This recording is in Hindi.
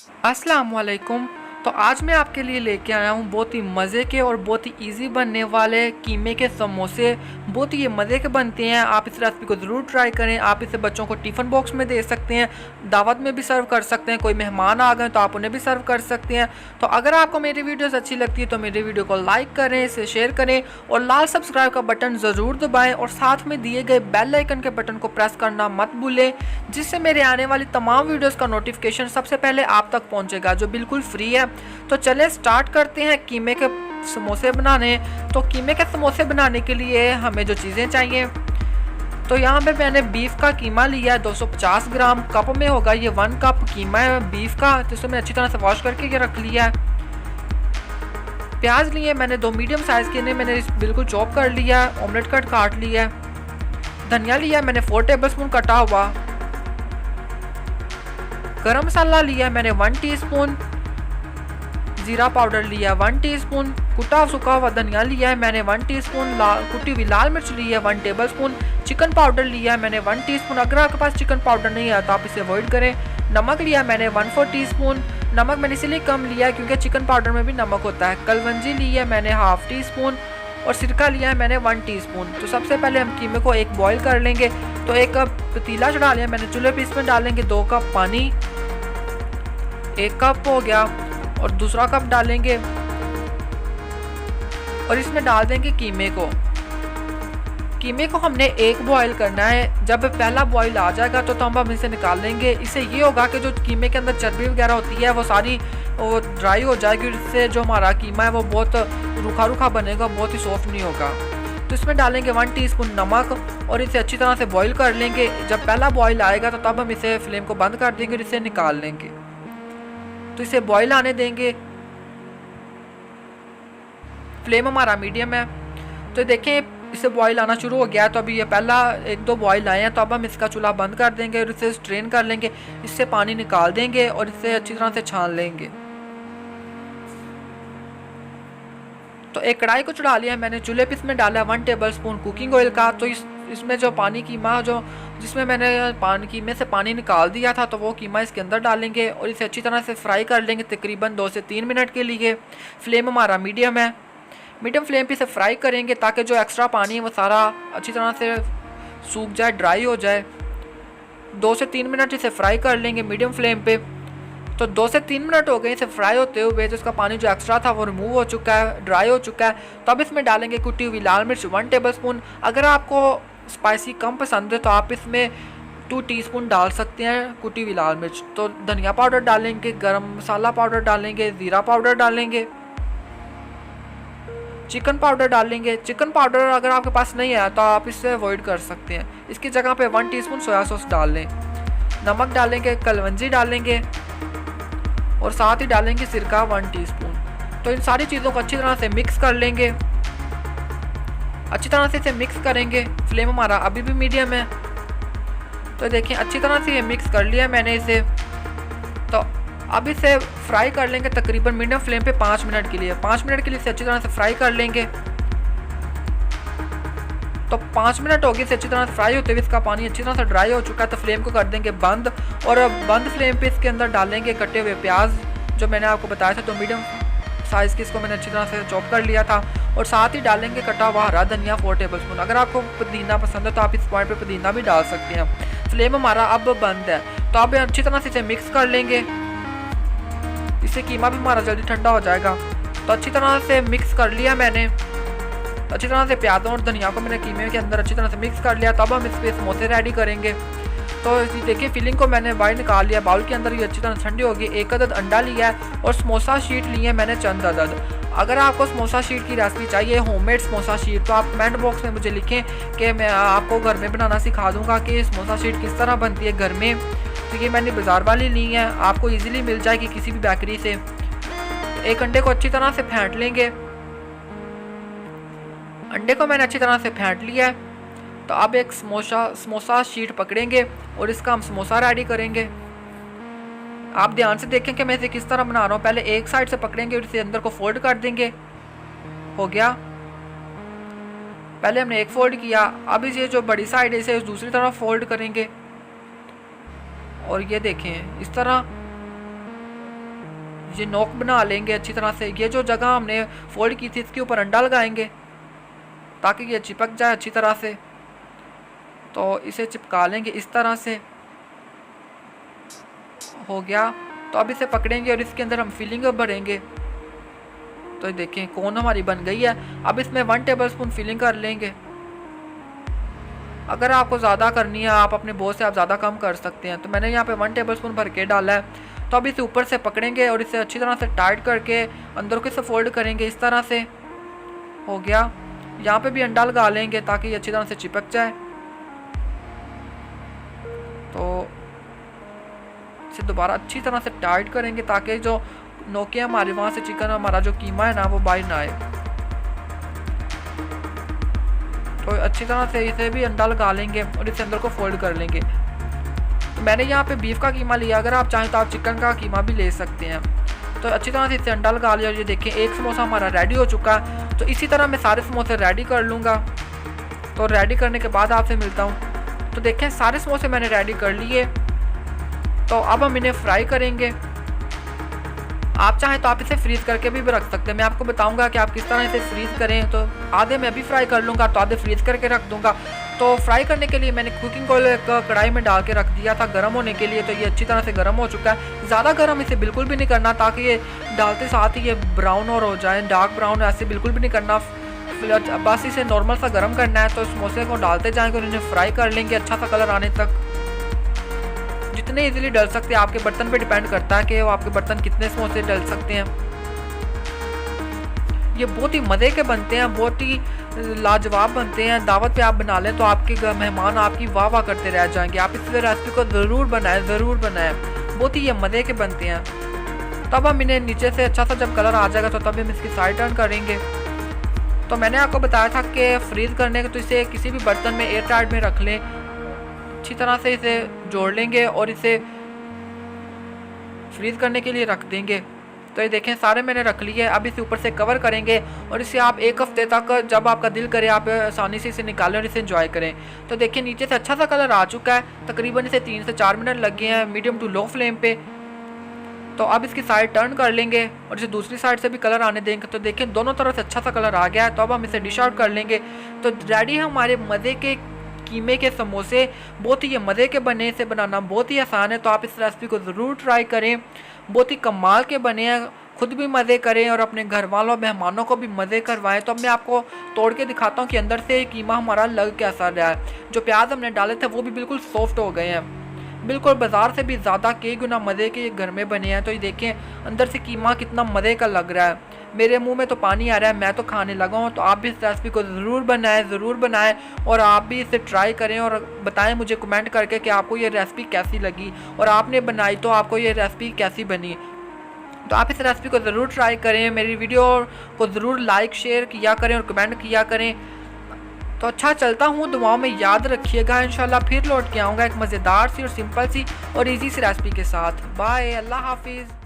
अस्सलाम वालेकुम। तो आज मैं आपके लिए लेके आया हूँ बहुत ही मज़े के और बहुत ही इजी बनने वाले कीमे के समोसे। बहुत ही ये मज़े के बनते हैं। आप इस रेसिपी को ज़रूर ट्राई करें। आप इसे बच्चों को टिफ़िन बॉक्स में दे सकते हैं, दावत में भी सर्व कर सकते हैं। कोई मेहमान आ गए तो आप उन्हें भी सर्व कर सकते हैं। तो अगर आपको मेरी वीडियोज़ अच्छी लगती है तो मेरी वीडियो को लाइक करें, इसे शेयर करें और लाल सब्सक्राइब का बटन ज़रूर दबाएँ और साथ में दिए गए बेल आइकन के बटन को प्रेस करना मत भूलें, जिससे मेरे आने वाली तमाम वीडियोज़ का नोटिफिकेशन सबसे पहले आप तक पहुँचेगा, जो बिल्कुल फ्री है। तो चलें स्टार्ट करते हैं कीमे के समोसे बनाने। तो कीमे के समोसे बनाने के लिए हमें जो चीज़ें चाहिए, तो यहाँ पे मैंने बीफ का कीमा लिया है 250 ग्राम। कप में होगा ये 1 कप कीमा है बीफ का। तो इसे मैंने अच्छी तरह से वॉश करके ये रख लिया है। प्याज लिए मैंने 2 मीडियम साइज़ के, इन्हें मैंने बिल्कुल चॉप कर लिया है, ऑमलेट कट काट लिया है। धनिया लिया मैंने 4 टेबलस्पून कटा हुआ। गरम मसाला लिया मैंने 1 टीस्पून। ज़ीरा पाउडर लिया 1 टीस्पून। कुटा सूखा हुआ धनिया लिया है मैंने 1 टीस्पून। कुटी हुई लाल मिर्च ली है 1 टेबलस्पून। चिकन पाउडर लिया है मैंने 1 टीस्पून। अगर आपके पास चिकन पाउडर नहीं है तो आप इसे अवॉइड करें। नमक लिया मैंने 1/4 टीस्पून। नमक मैंने इसलिए कम लिया है क्योंकि चिकन पाउडर में भी नमक होता है। कलवंजी ली है मैंने 1/2 टीस्पून और सिरका लिया है मैंने 1 टीस्पून। तो सबसे पहले हम कीमे को एक बॉईल कर लेंगे। तो एक पतीला चढ़ा लिया मैंने चूल्हे पे, इसमें डालेंगे 2 कप पानी। 1 कप हो गया और दूसरा कप डालेंगे और इसमें डाल देंगे कीमे को। कीमे को हमने एक बॉईल करना है। जब पहला बॉईल आ जाएगा तो हम इसे निकाल लेंगे। इससे ये होगा कि जो कीमे के अंदर चर्बी वगैरह होती है वो सारी ड्राई हो जाएगी। इससे जो हमारा कीमा है वो बहुत रूखा रूखा बनेगा, बहुत ही सॉफ्ट नहीं होगा। तो इसमें डालेंगे 1 टीस्पून नमक और इसे अच्छी तरह से बॉईल कर लेंगे। जब पहला बॉईल आएगा तो तब हम इसे फ्लेम को बंद कर देंगे और इसे निकाल लेंगे। तो इसे बॉईल आने देंगे। फ्लेम हमारा मीडियम है। तो देखें इसे बॉईल आना शुरू हो गया है। तो अभी ये पहला 1-2 बॉईल आए हैं, तो अब हम इसका चूल्हा बंद कर देंगे और इसे स्ट्रेन कर लेंगे। इससे पानी निकाल देंगे और इसे अच्छी तरह से छान लेंगे। तो एक कढ़ाई को चढ़ा लिया है मैंने चूल्हे पे, इसमें डाला 1 टेबलस्पून कुकिंग ऑयल का। तो इसमें जो पानी कीमा जो जिसमें मैंने कीमे से पानी निकाल दिया था, तो वो कीमा इसके अंदर डालेंगे और इसे अच्छी तरह से फ्राई कर लेंगे तकरीबन 2 से 3 मिनट के लिए। फ्लेम हमारा मीडियम है। मीडियम फ्लेम पे इसे फ्राई करेंगे ताकि जो एक्स्ट्रा पानी है वो सारा अच्छी तरह से सूख जाए, ड्राई हो जाए। 2 से 3 मिनट इसे फ्राई कर लेंगे मीडियम फ्लेम पे। तो 2 से 3 मिनट हो गए इसे फ्राई होते हुए। तो इसका पानी जो एक्स्ट्रा था वो रिमूव हो चुका है, ड्राई हो चुका है। तो अब इसमें डालेंगे कुटी हुई लाल मिर्च 1 टेबलस्पून। अगर आपको स्पाइसी कम पसंद है तो आप इसमें 2 टीस्पून डाल सकते हैं कुटी हुई लाल मिर्च। तो धनिया पाउडर डालेंगे, गरम मसाला पाउडर डालेंगे, ज़ीरा पाउडर डालेंगे, चिकन पाउडर डालेंगे। चिकन पाउडर अगर आपके पास नहीं है तो आप इससे अवॉइड कर सकते हैं। इसकी जगह पे 1 टीस्पून सोया सॉस डाल लें। नमक डालेंगे, कलवंजी डालेंगे और साथ ही डालेंगे सिरका 1 टीस्पून। तो इन सारी चीज़ों को अच्छी तरह से मिक्स कर लेंगे। अच्छी तरह से इसे मिक्स करेंगे। फ्लेम हमारा अभी भी मीडियम है। तो देखिए अच्छी तरह से ये मिक्स कर लिया मैंने इसे। तो अब इसे फ्राई कर लेंगे तकरीबन मीडियम फ्लेम पे 5 मिनट के लिए। 5 मिनट के लिए इसे अच्छी तरह से फ्राई कर लेंगे। तो 5 मिनट हो गए इसे अच्छी तरह से फ्राई होते हुए। इसका पानी अच्छी तरह से ड्राई हो चुका है। तो फ्लेम को कर देंगे बंद और बंद फ्लेम पे इसके अंदर डालेंगे कटे हुए प्याज, जो मैंने आपको बताया था। तो मीडियम साइज़ की इसको मैंने अच्छी तरह से चॉप कर लिया था। और साथ ही डालेंगे कटा हुआ हरा धनिया 4 टेबलस्पून। अगर आपको पुदीना पसंद है तो आप इस पॉइंट पे पुदीना भी डाल सकते हैं। फ्लेम हमारा अब बंद है। तो अब अच्छी तरह से इसे मिक्स कर लेंगे। इससे कीमा भी हमारा जल्दी ठंडा हो जाएगा। तो अच्छी तरह से मिक्स कर लिया मैंने। अच्छी तरह से प्याज़ों और धनिया को मैंने कीमे के अंदर अच्छी तरह से मिक्स कर लिया। तब हम इस पर समोसे रेडी करेंगे। तो देखिए फिलिंग को मैंने बाहर निकाल लिया बाउल के अंदर। ये अच्छी तरह ठंडी होगी। 1 अदद अंडा लिया है और समोसा शीट लिए है मैंने चंद अदद। अगर आपको समोसा शीट की रेसिपी चाहिए, होममेड समोसा शीट, तो आप कमेंट बॉक्स में मुझे लिखें कि मैं आपको घर में बनाना सिखा दूँगा कि समोसा शीट किस तरह बनती है घर में। तो ये मैंने बाज़ार वाली ली है, आपको ईज़िली मिल जाएगी किसी भी बेकरी से। एक अंडे को अच्छी तरह से फेंट लेंगे। अंडे को मैंने अच्छी तरह से फेंट लिया है। तो अब एक समोसा शीट पकड़ेंगे और इसका हम समोसा रेडी करेंगे। आप ध्यान से देखें कि मैं इसे किस तरह बना रहा हूँ। पहले एक साइड से पकड़ेंगे और इसे अंदर को फोल्ड कर देंगे। हो गया, पहले हमने एक फोल्ड किया। अब इसे जो बड़ी साइड है इसे दूसरी तरफ फोल्ड करेंगे और ये देखें इस तरह। ये नोक बना लेंगे अच्छी तरह से। ये जो जगह हमने फोल्ड की थी इसके ऊपर अंडा लगाएंगे ताकि ये चिपक जाए अच्छी तरह से। तो इसे चिपका लेंगे इस तरह से, हो गया। तो अब इसे पकड़ेंगे और इसके अंदर हम फिलिंग भरेंगे। तो ये देखें कोन हमारी बन गई है। अब इसमें 1 टेबलस्पून फिलिंग कर लेंगे। अगर आपको ज़्यादा करनी है आप अपने बोझ से आप ज़्यादा कम कर सकते हैं। तो मैंने यहाँ पे 1 टेबलस्पून भर के डाला है। तो अब इसे ऊपर से पकड़ेंगे और इसे अच्छी तरह से टाइट करके अंदर को इसे फोल्ड करेंगे इस तरह से, हो गया। यहाँ पे भी अंडा लगा लेंगे ताकि ये अच्छी तरह से चिपक जाए। तो इसे दोबारा अच्छी तरह से टाइट करेंगे ताकि जो नोके हमारे वहाँ से चिकन हमारा जो कीमा है ना वो बाहर ना आए। तो अच्छी तरह से इसे भी अंडा लगा लेंगे और इसे अंदर को फोल्ड कर लेंगे। तो मैंने यहाँ पे बीफ का कीमा लिया, अगर आप चाहें तो आप चिकन का कीमा भी ले सकते हैं। तो अच्छी तरह से इसे अंडा लगा लिया। ये देखें एक समोसा हमारा रेडी हो चुका है। तो इसी तरह मैं सारे समोसे रेडी कर लूँगा। तो रेडी करने के बाद आपसे मिलता हूँ। तो देखें सारे समोसे मैंने रेडी कर लिए। तो अब हम इन्हें फ्राई करेंगे। आप चाहें तो आप इसे फ्रीज़ करके भी रख सकते हैं। मैं आपको बताऊंगा कि आप किस तरह इसे फ्रीज़ करें। तो आधे मैं भी फ्राई कर लूँगा, तो आधे फ्रीज़ करके रख दूँगा। तो फ्राई करने के लिए मैंने कुकिंग ऑयल एक कढ़ाई में डाल के रख दिया था गर्म होने के लिए। तो ये अच्छी तरह से गर्म हो चुका है। ज़्यादा गर्म इसे बिल्कुल भी नहीं करना ताकि ये डालते साथ ही ये ब्राउन और हो जाए, डार्क ब्राउन, ऐसे बिल्कुल भी नहीं करना। बस इसे नॉर्मल सा गर्म करना है। तो समोसे को डालते जाएंगे और इन्हें फ्राई कर लेंगे अच्छा सा कलर आने तक। जितने इजीली डल सकते हैं, आपके बर्तन पे डिपेंड करता है कि वो आपके बर्तन कितने समोसे डल सकते हैं। ये बहुत ही मज़े के बनते हैं, बहुत ही लाजवाब बनते हैं। दावत पे आप बना लें तो आपके मेहमान आपकी वाह वाह करते रह जाएंगे। आप इस रेसिपी को ज़रूर बनाएं, बहुत ही ये मज़े के बनते हैं। तब हम इन्हें नीचे से अच्छा सा जब कलर आ जाएगा तो तब हम इसकी साइड टर्न करेंगे। तो मैंने आपको बताया था कि फ्रीज़ करने के तो इसे किसी भी बर्तन में एयर टाइट में रख लें। अच्छी तरह से इसे जोड़ लेंगे और इसे फ्रीज़ करने के लिए रख देंगे। तो ये देखें सारे मैंने रख लिए। अब इसे ऊपर से कवर करेंगे और इसे आप 1 हफ्ते तक जब आपका दिल करे आप आसानी से इसे निकालें और इसे एंजॉय करें। तो देखिए नीचे से अच्छा सा कलर आ चुका है। तकरीबन इसे 3 से 4 मिनट लग गए हैं मीडियम टू लो फ्लेम पे। तो अब इसकी साइड टर्न कर लेंगे और इसे दूसरी साइड से भी कलर आने देंगे। तो देखें दोनों तरफ से अच्छा सा कलर आ गया है। तो अब हम इसे डिश आउट कर लेंगे। तो रेडी है हमारे मज़े के कीमे के समोसे। बहुत ही ये मज़े के बने, इसे बनाना बहुत ही आसान है। तो आप इस रेसिपी को ज़रूर ट्राई करें। बहुत ही कमाल के बने हैं, खुद भी मज़े करें और अपने घर वालों मेहमानों को भी मज़े करवाएं। तो अब मैं आपको तोड़ के दिखाता हूँ कि अंदर से कीमा हमारा लग कैसा रहा है। जो प्याज हमने डाले थे वो भी बिल्कुल सॉफ्ट हो गए हैं, बिल्कुल बाज़ार से भी ज़्यादा कई गुना मज़े के घर में बने हैं। तो ये देखें अंदर से कीमा कितना मज़े का लग रहा है। मेरे मुंह में तो पानी आ रहा है, मैं तो खाने लगा हूँ। तो आप भी इस रेसिपी को ज़रूर बनाएं और आप भी इसे ट्राई करें और बताएं मुझे कमेंट करके कि आपको ये रेसिपी कैसी लगी और आपने बनाई तो आपको ये रेसिपी कैसी बनी। तो आप इस रेसिपी को ज़रूर ट्राई करें। मेरी वीडियो को ज़रूर लाइक शेयर किया करें और कमेंट किया करें। तो अच्छा चलता हूँ, दुआओं में याद रखिएगा। इंशाल्लाह फिर लौट के आऊँगा एक मज़ेदार सी और सिंपल सी और ईजी सी रेसिपी के साथ। बाय, अल्लाह हाफिज़।